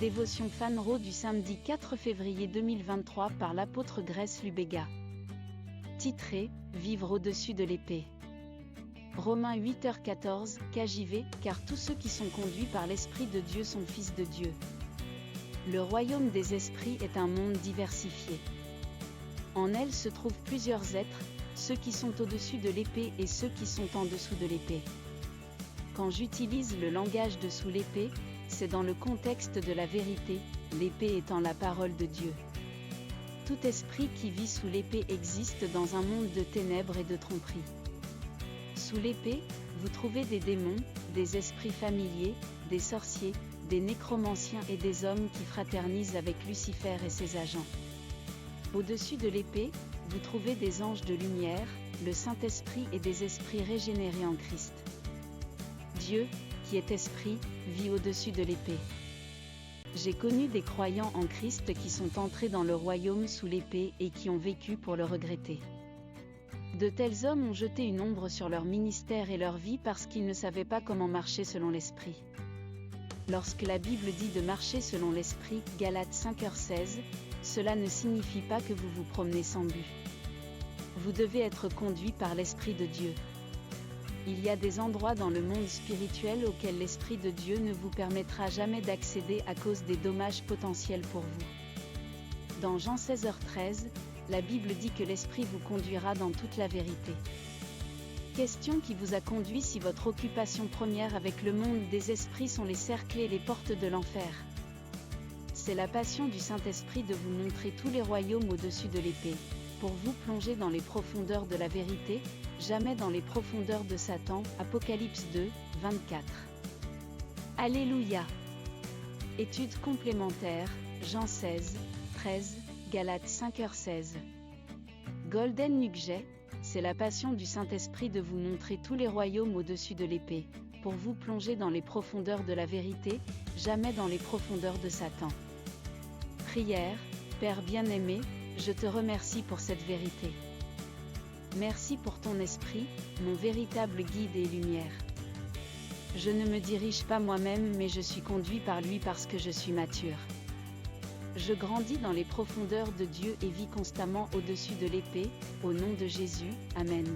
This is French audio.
Dévotion Fanro du samedi 4 février 2023 par l'apôtre Grèce Lubega. Titré « Vivre au-dessus de l'épée ». Romains 8h14, KJV, car tous ceux qui sont conduits par l'Esprit de Dieu sont fils de Dieu. Le royaume des esprits est un monde diversifié. En elle se trouvent plusieurs êtres, ceux qui sont au-dessus de l'épée et ceux qui sont en dessous de l'épée. Quand j'utilise le langage de sous l'épée, c'est dans le contexte de la vérité, l'épée étant la parole de Dieu. Tout esprit qui vit sous l'épée existe dans un monde de ténèbres et de tromperies. Sous l'épée, vous trouvez des démons, des esprits familiers, des sorciers, des nécromanciens et des hommes qui fraternisent avec Lucifer et ses agents. Au-dessus de l'épée, vous trouvez des anges de lumière, le Saint-Esprit et des esprits régénérés en Christ. Dieu, qui est esprit, vit au-dessus de l'épée. J'ai connu des croyants en Christ qui sont entrés dans le royaume sous l'épée et qui ont vécu pour le regretter. De tels hommes ont jeté une ombre sur leur ministère et leur vie parce qu'ils ne savaient pas comment marcher selon l'esprit. Lorsque la Bible dit de marcher selon l'esprit, Galates 5h16, cela ne signifie pas que vous vous promenez sans but. Vous devez être conduit par l'Esprit de Dieu. Il y a des endroits dans le monde spirituel auxquels l'Esprit de Dieu ne vous permettra jamais d'accéder à cause des dommages potentiels pour vous. Dans Jean 16h13, la Bible dit que l'Esprit vous conduira dans toute la vérité. Question qui vous a conduit si votre occupation première avec le monde des esprits sont les cercles et les portes de l'enfer. C'est la passion du Saint-Esprit de vous montrer tous les royaumes au-dessus de l'épée, pour vous plonger dans les profondeurs de la vérité, jamais dans les profondeurs de Satan. Apocalypse 2, 24. Alléluia. Étude complémentaire, Jean 16, 13, Galates 5h16. Golden Nugget, c'est la passion du Saint-Esprit de vous montrer tous les royaumes au-dessus de l'épée, pour vous plonger dans les profondeurs de la vérité, jamais dans les profondeurs de Satan. Prière, Père bien-aimé, je te remercie pour cette vérité. Merci pour ton esprit, mon véritable guide et lumière. Je ne me dirige pas moi-même mais je suis conduit par lui parce que je suis mature. Je grandis dans les profondeurs de Dieu et vis constamment au-dessus de l'épée, au nom de Jésus, Amen.